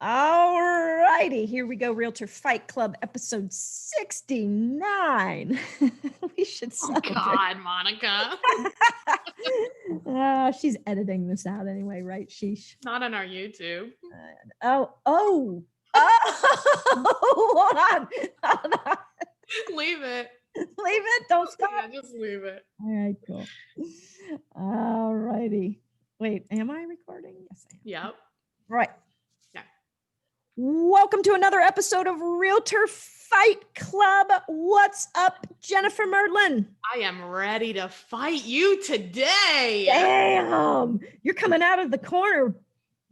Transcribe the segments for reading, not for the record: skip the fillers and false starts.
All righty, here we go. Realtor Fight Club, episode 69. We should Oh celebrate. God, Monica. She's editing this out anyway, right? Sheesh. Not on our YouTube. Hold on. Leave it. Leave it. Don't stop. Yeah, just leave it. All right, cool. All righty. Wait, am I recording? Yes, I am. Yep. Right. Yeah. Welcome to another episode of Realtor Fight Club. What's up, Jennifer Merlin? I am ready to fight you today. Damn, you're coming out of the corner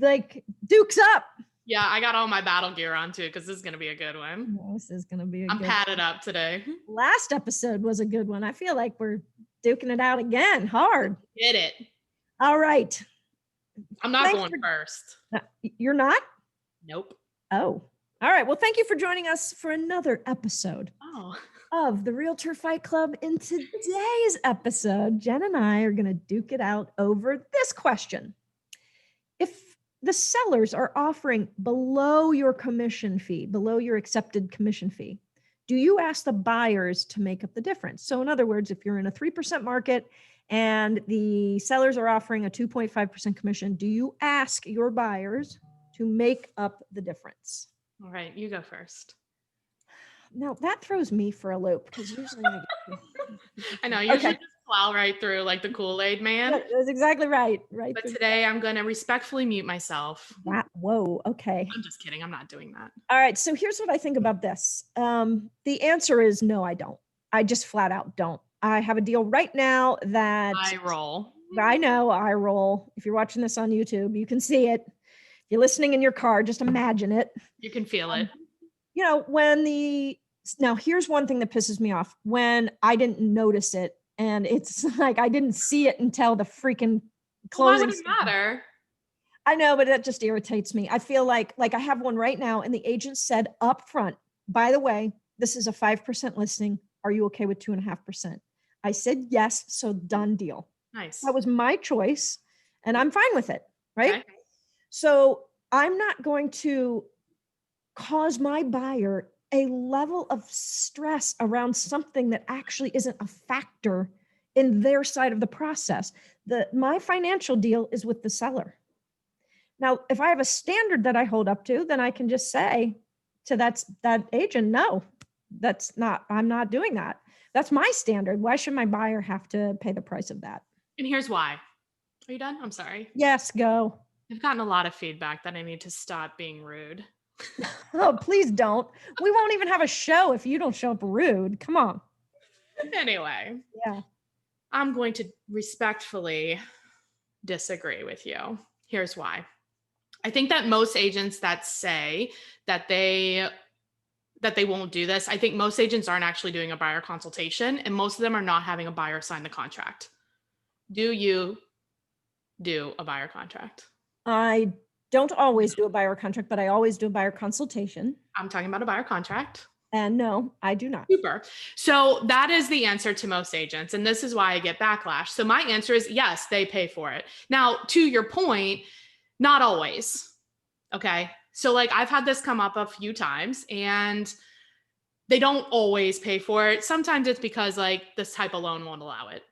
like Duke's up. Yeah, I got all my battle gear on too because this is going to be a good one. This is going to be I'm padded up today. Last episode was a good one. I feel like we're duking it out again hard. Hit it. All right. I'm not going first. You're not? Nope. Oh, all right. Well, thank you for joining us for another episode of the Realtor Fight Club. In today's episode, Jen and I are going to duke it out over this question. If the sellers are offering below your commission fee, below your accepted commission fee, do you ask the buyers to make up the difference? So in other words, if you're in a 3% market and the sellers are offering a 2.5% commission, do you ask your buyers to make up the difference? All right, you go first. Now that throws me for a loop because usually I know, usually just plow right through like the Kool-Aid man. That's exactly right. But today I'm going to respectfully mute myself. Whoa, okay. I'm just kidding. I'm not doing that. All right, so here's what I think about this. The answer is no, I don't. I just flat out don't. I have a deal right now that I roll. I know I roll. If you're watching this on YouTube, you can see it. If you're listening in your car, just imagine it. You can feel it. You know, now here's one thing that pisses me off when I didn't notice it. And it's like, I didn't see it until the freaking closing. Why would it matter? I know, but that just irritates me. I feel like I have one right now and the agent said up front, by the way, this is a 5% listing. Are you okay with 2.5%? I said, yes. So done deal. Nice. That was my choice and I'm fine with it. Right. Okay. So I'm not going to cause my buyer a level of stress around something that actually isn't a factor in their side of the process. My financial deal is with the seller. Now, if I have a standard that I hold up to, then I can just say to that agent, no, I'm not doing that. That's my standard. Why should my buyer have to pay the price of that? And here's why. Are you done? I'm sorry. Yes, go. I've gotten a lot of feedback that I need to stop being rude. Oh, please don't. We won't even have a show if you don't show up rude. Come on. Anyway. Yeah. I'm going to respectfully disagree with you. Here's why. I think that most agents that say that they won't do this, I think most agents aren't actually doing a buyer consultation and most of them are not having a buyer sign the contract. Do you do a buyer contract? I don't always do a buyer contract, but I always do a buyer consultation. I'm talking about a buyer contract. And no, I do not. Super. So that is the answer to most agents. And this is why I get backlash. So my answer is yes, they pay for it. Now, to your point, not always. Okay. So like I've had this come up a few times and they don't always pay for it. Sometimes it's because like this type of loan won't allow it.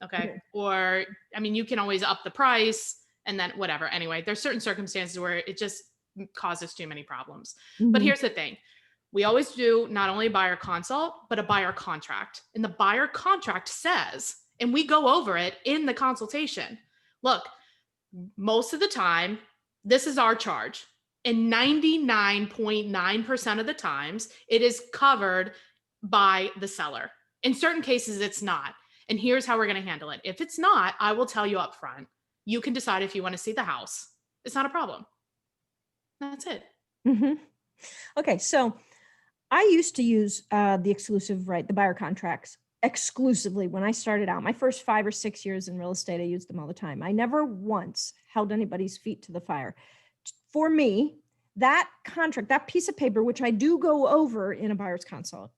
Okay. Or, I mean, you can always up the price and then whatever. Anyway, there's certain circumstances where it just causes too many problems. Mm-hmm. But here's the thing. We always do not only a buyer consult, but a buyer contract. And the buyer contract says, and we go over it in the consultation. Look, most of the time, this is our charge. And 99.9% of the times, it is covered by the seller. In certain cases, it's not. And here's how we're going to handle it. If it's not, I will tell you up front. You can decide if you want to see the house. It's not a problem. That's it. Mm-hmm. Okay, so I used to use the exclusive, right, the buyer contracts exclusively when I started out. My first 5 or 6 years in real estate, I used them all the time. I never once held anybody's feet to the fire. For me, that contract, that piece of paper, which I do go over in a buyer's consult,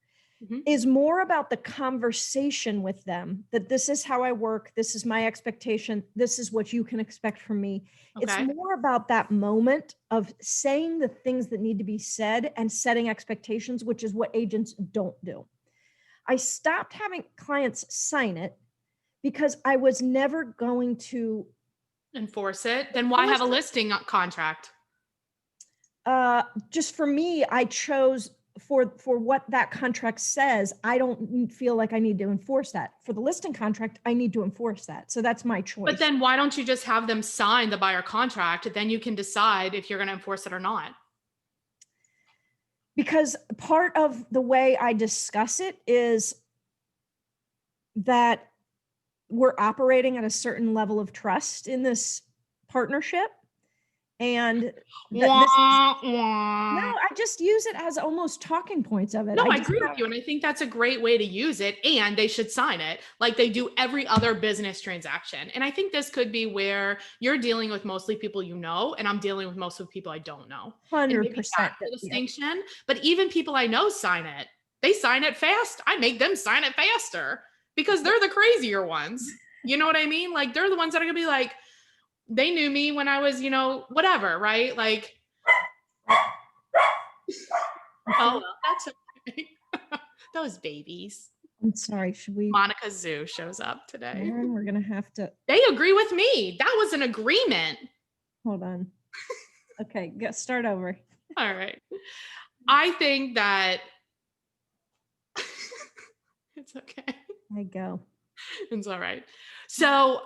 is more about the conversation with them, that this is how I work. This is my expectation. This is what you can expect from me. Okay. It's more about that moment of saying the things that need to be said and setting expectations, which is what agents don't do. I stopped having clients sign it because I was never going to enforce it. Then why have a listing contract? Just for me, I chose for what that contract says. I don't feel like I need to enforce that. For the listing contract, I need to enforce that. So that's my choice. But then why don't you just have them sign the buyer contract? Then you can decide if you're going to enforce it or not. Because part of the way I discuss it is that we're operating at a certain level of trust in this partnership. And no, I just use it as almost talking points of it. No, I agree with you. And I think that's a great way to use it. And they should sign it like they do every other business transaction. And I think this could be where you're dealing with mostly people you know, and I'm dealing with most of the people I don't know. 100%. The distinction. But even people I know sign it. They sign it fast. I make them sign it faster because they're the crazier ones. You know what I mean? Like they're the ones that are going to be like, they knew me when I was, whatever, right? Like, oh, that's okay. Those babies. I'm sorry. Should we? Monica Zoo shows up today. Aaron, we're going to have to. They agree with me. That was an agreement. Hold on. Okay. Start over. All right. I think that it's okay. I go. It's all right. So,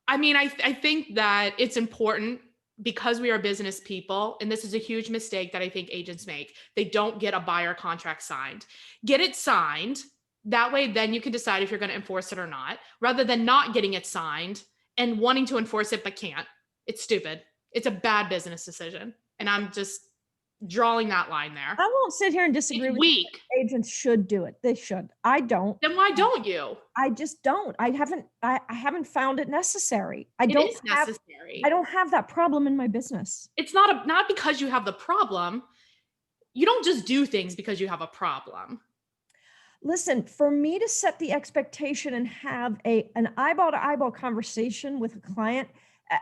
I mean, I think that it's important because we are business people, and this is a huge mistake that I think agents make. They don't get a buyer contract signed. Get it signed. That way, then you can decide if you're going to enforce it or not, rather than not getting it signed and wanting to enforce it but can't. It's stupid. It's a bad business decision. And I'm just drawing that line there. I won't sit here and disagree with you. Agents should do it. They should. I don't. Then why don't you? I just don't. I haven't found it necessary. It is necessary. I don't have that problem in my business. It's not because you have the problem. You don't just do things because you have a problem. Listen, for me to set the expectation and have an eyeball to eyeball conversation with a client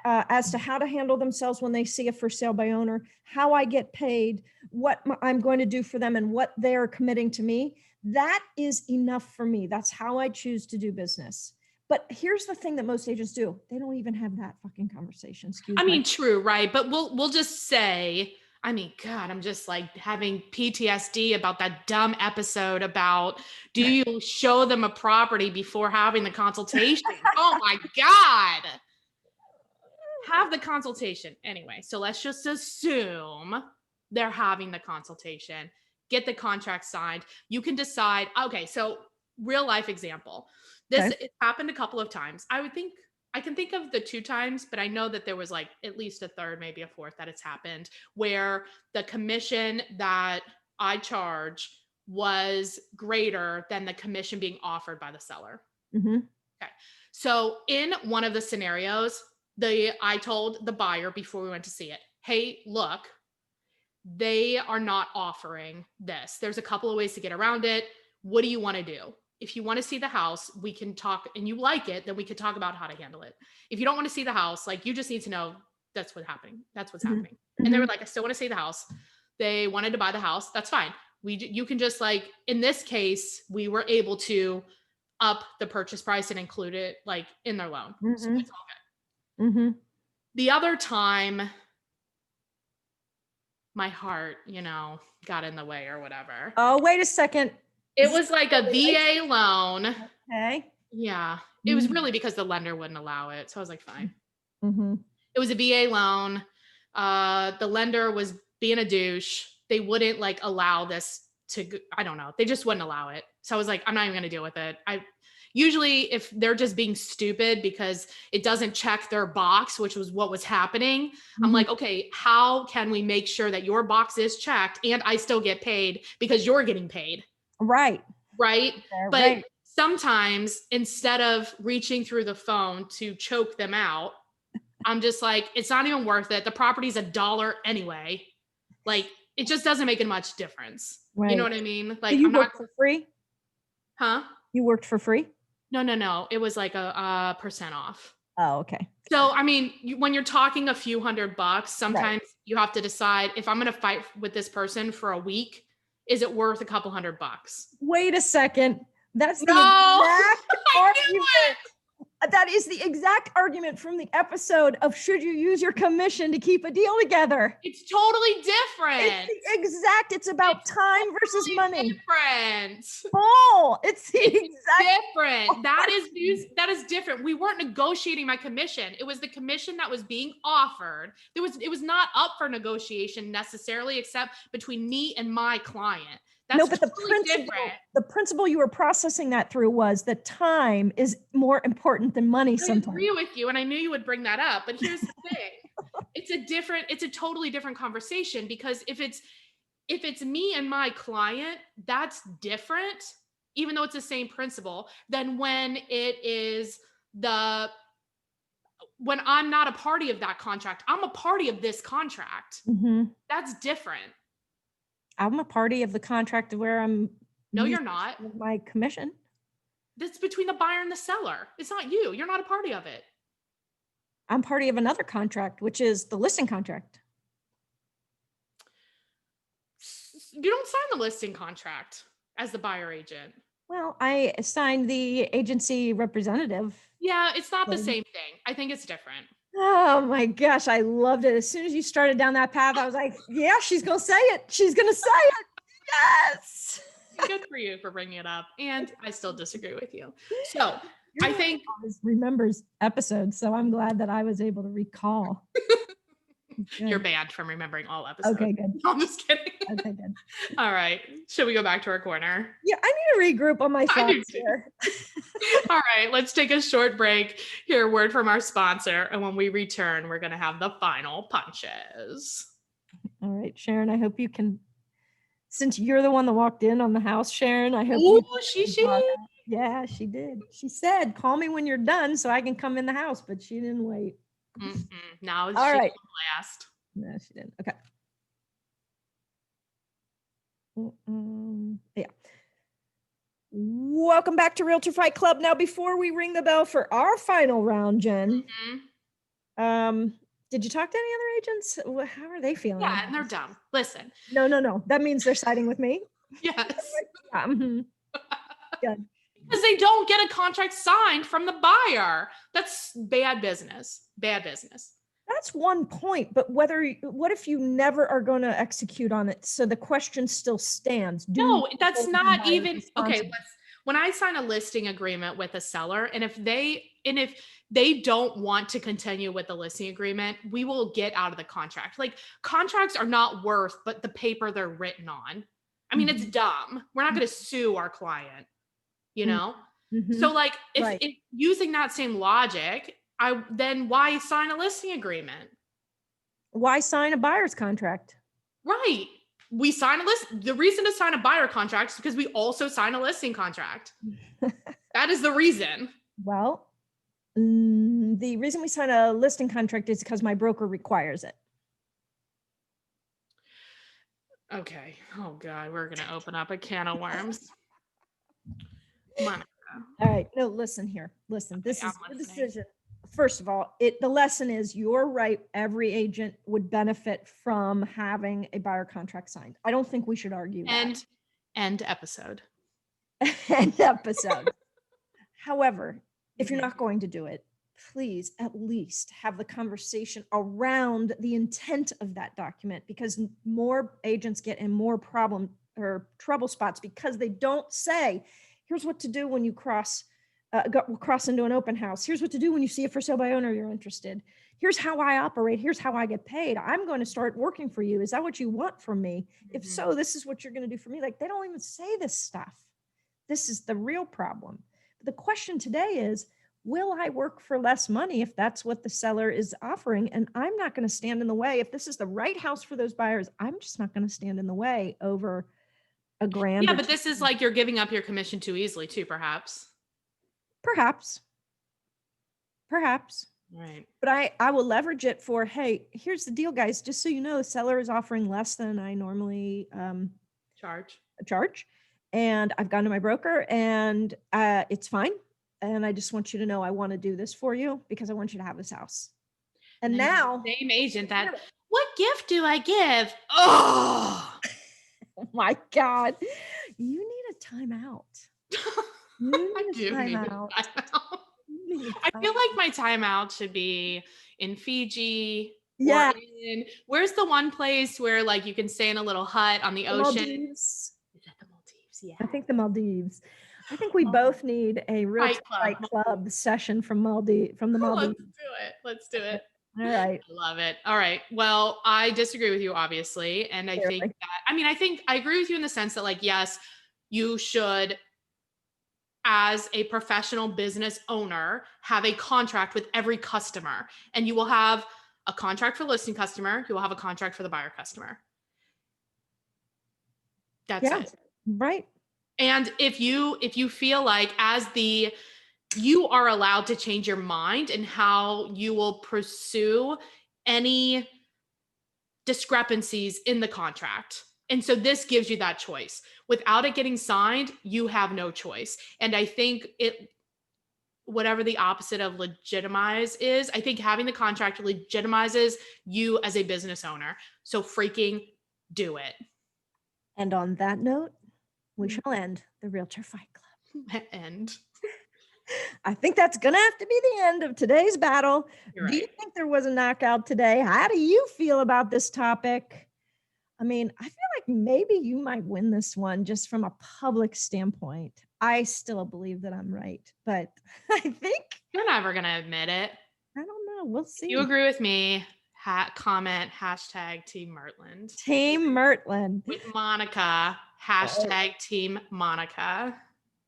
as to how to handle themselves when they see a for sale by owner, how I get paid, what I'm going to do for them, and what they're committing to me, that is enough for me. That's how I choose to do business. But here's the thing that most agents do. They don't even have that fucking conversation. I mean, true, right? But we'll just say, I mean, God, I'm just like having PTSD about that dumb episode about, do you show them a property before having the consultation? Oh my God. Have the consultation. Anyway, so let's just assume they're having the consultation. Get the contract signed. You can decide. Okay, so real life example. It happened a couple of times. I can think of the 2 times, but I know that there was like at least a third, maybe a fourth that it's happened where the commission that I charge was greater than the commission being offered by the seller. Mm-hmm. Okay. So in one of the scenarios, I told the buyer before we went to see it, hey, look, they are not offering this. There's a couple of ways to get around it. What do you want to do? If you want to see the house, we can talk, and you like it, then we could talk about how to handle it. If you don't want to see the house, like you just need to know that's what's happening. That's what's happening. Mm-hmm. And they were like, I still want to see the house. They wanted to buy the house. That's fine. You can just like, in this case, we were able to up the purchase price and include it like in their loan. Mm-hmm. So it's all good. Mm-hmm. The other time, my heart, got in the way or whatever. Oh, wait a second. It was like a VA loan. Okay. Yeah. It was really because the lender wouldn't allow it. So I was like, fine. Mm-hmm. It was a VA loan. The lender was being a douche. They wouldn't like allow this I don't know. They just wouldn't allow it. So I was like, I'm not even going to deal with it. Usually if they're just being stupid because it doesn't check their box, which was what was happening, I'm like, okay, how can we make sure that your box is checked and I still get paid because you're getting paid? Right. But sometimes instead of reaching through the phone to choke them out, I'm just like, it's not even worth it. The property's $1 anyway. Like, it just doesn't make much difference. Right. You know what I mean? Like, do you work for free? Huh? You worked for free? No. It was like a percent off. Oh, okay. So, I mean, when you're talking a few $100, sometimes Right. you have to decide if I'm going to fight with this person for a week, is it worth a couple $100? Wait a second. That's the No, exact I knew argument. it. That is the exact argument from the episode of should you use your commission to keep a deal together? It's totally different. It's about time versus money. Different. Bull. It's the exact different. That is different. We weren't negotiating my commission. It was the commission that was being offered. It was not up for negotiation necessarily, except between me and my client. That's no, but totally different. The principle you were processing that through was that time is more important than money sometimes. I agree with you, and I knew you would bring that up, but here's the thing. It's a totally different conversation, because if it's me and my client, that's different, even though it's the same principle, than when when I'm not a party of that contract. I'm a party of this contract. Mm-hmm. That's different. I'm a party of the contract where I'm. No, you're not. My commission. That's between the buyer and the seller. It's not you. You're not a party of it. I'm party of another contract, which is the listing contract. You don't sign the listing contract as the buyer agent. Well, I signed the agency representative. Yeah, it's not the same thing. I think it's different. Oh my gosh, I loved it. As soon as you started down that path, I was like, yeah, she's going to say it. She's going to say it. Yes. Good for you for bringing it up. And I still disagree with you. So I think remembers episodes. So I'm glad that I was able to recall. You're banned from remembering all episodes. Okay, good. No, I'm just kidding. Okay, good. All right. Should we go back to our corner? Yeah, I need to regroup on my thoughts here. All right, let's take a short break, hear a word from our sponsor, and when we return, we're going to have the final punches. All right, Sharon, I hope you can, since you're the one that walked in on the house, Sharon, I hope Yeah, she did. She said, call me when you're done so I can come in the house, but she didn't wait. Now all right. Last. No, she didn't. Okay. Yeah. Welcome back to Realtor Fight Club. Now, before we ring the bell for our final round, Jen, did you talk to any other agents? How are they feeling? Yeah, and they're dumb. Listen. No. That means they're siding with me. Yes. Good. Because they don't get a contract signed from the buyer. That's bad business. Bad business. That's one point, but what if you never are going to execute on it? So the question still stands. No, that's not even okay. When I sign a listing agreement with a seller, and if they don't want to continue with the listing agreement, we will get out of the contract. Like, contracts are not worth but the paper they're written on. I mean, it's dumb. We're not going to sue our client, you know? So like, if using that same logic, then why sign a listing agreement? Why sign a buyer's contract? Right. We sign a list. The reason to sign a buyer contract is because we also sign a listing contract. That is the reason. Well, the reason we sign a listing contract is because my broker requires it. Okay. Oh God, we're going to open up a can of worms. Come on. All right. No, listen here. Listen, this is the decision. First of all, the lesson is you're right. Every agent would benefit from having a buyer contract signed. I don't think we should argue that. End episode. End episode. However, if you're not going to do it, please at least have the conversation around the intent of that document, because more agents get in more problem or trouble spots because they don't say, here's what to do when you cross into an open house. Here's what to do when you see a for sale by owner you're interested. Here's how I operate. Here's how I get paid. I'm going to start working for you. Is that what you want from me? If so, this is what you're going to do for me. Like, they don't even say this stuff. This is the real problem. But the question today is, will I work for less money if that's what the seller is offering? And I'm not going to stand in the way. If this is the right house for those buyers, I'm just not going to stand in the way over a grand. Yeah, but this is like you're giving up your commission too easily too, perhaps. Perhaps. Right. But I will leverage it for, hey, here's the deal, guys. Just so you know, the seller is offering less than I normally charge. and I've gone to my broker and it's fine. And I just want you to know I want to do this for you because I want you to have this house. And now, same agent that, what gift do I give? Oh, oh my God, you need a timeout. I do need a timeout. I feel like my timeout should be in Fiji. Yeah. Where's the one place where like you can stay in a little hut on the ocean? Maldives. Is that the Maldives? Yeah. I think the Maldives. I think we both need a real fight club session from the Maldives. Let's do it. All right. I love it. All right. Well, I disagree with you, obviously. And I think that, I agree with you in the sense that like, yes, you should, as a professional business owner, have a contract with every customer, and you will have a contract for listing customer. You will have a contract for the buyer customer. That's it. Right. And if you feel like you are allowed to change your mind and how you will pursue any discrepancies in the contract. And so this gives you that choice. Without it getting signed, you have no choice. And I think whatever the opposite of legitimize is, I think having the contract legitimizes you as a business owner. So freaking do it. And on that note, we shall end the Realtor Fight Club. End. I think that's going to have to be the end of today's battle. You're Do you right. think there was a knockout today? How do you feel about this topic? I mean, I feel like maybe you might win this one just from a public standpoint. I still believe that I'm right, but I think you're never going to admit it. I don't know. We'll see. If you agree with me, comment #Team Mertland. Team Mertland. With Monica, #Team Monica.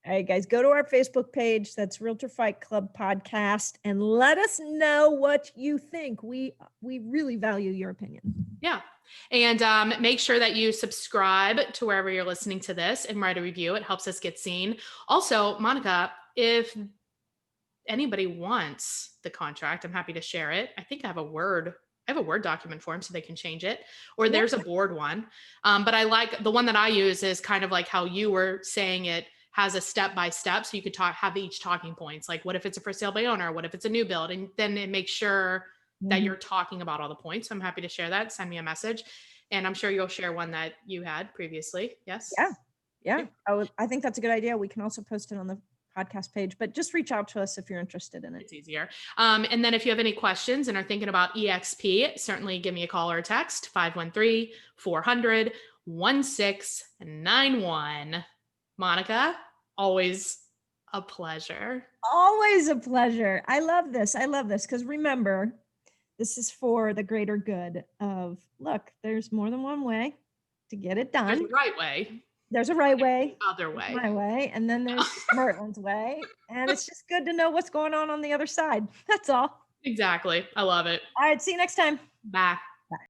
All right, guys, go to our Facebook page. That's Realtor Fight Club Podcast, and let us know what you think. We really value your opinion. Yeah. And make sure that you subscribe to wherever you're listening to this and write a review. It helps us get seen. Also, Monica, if anybody wants the contract, I'm happy to share it. I think I have a Word document for them so they can change it. Or there's a board one. But I like the one that I use is kind of like how you were saying it has a step-by-step. So you could have each talking points. Like what if it's a for sale by owner? What if it's a new build? And then it makes sure that you're talking about all the points. So I'm happy to share that. Send me a message. And I'm sure you'll share one that you had previously. Yes. Yeah. I think that's a good idea. We can also post it on the podcast page, but just reach out to us if you're interested in it. It's easier. And then if you have any questions and are thinking about EXP, certainly give me a call or a text, 513-400-1691. Monica, always a pleasure. Always a pleasure. I love this because remember, this is for the greater good of, look, there's more than one way to get it done. There's a right way. There's a right way. Other way. My way. And then there's Mertland's way. And it's just good to know what's going on the other side. That's all. Exactly. I love it. All right. See you next time. Bye.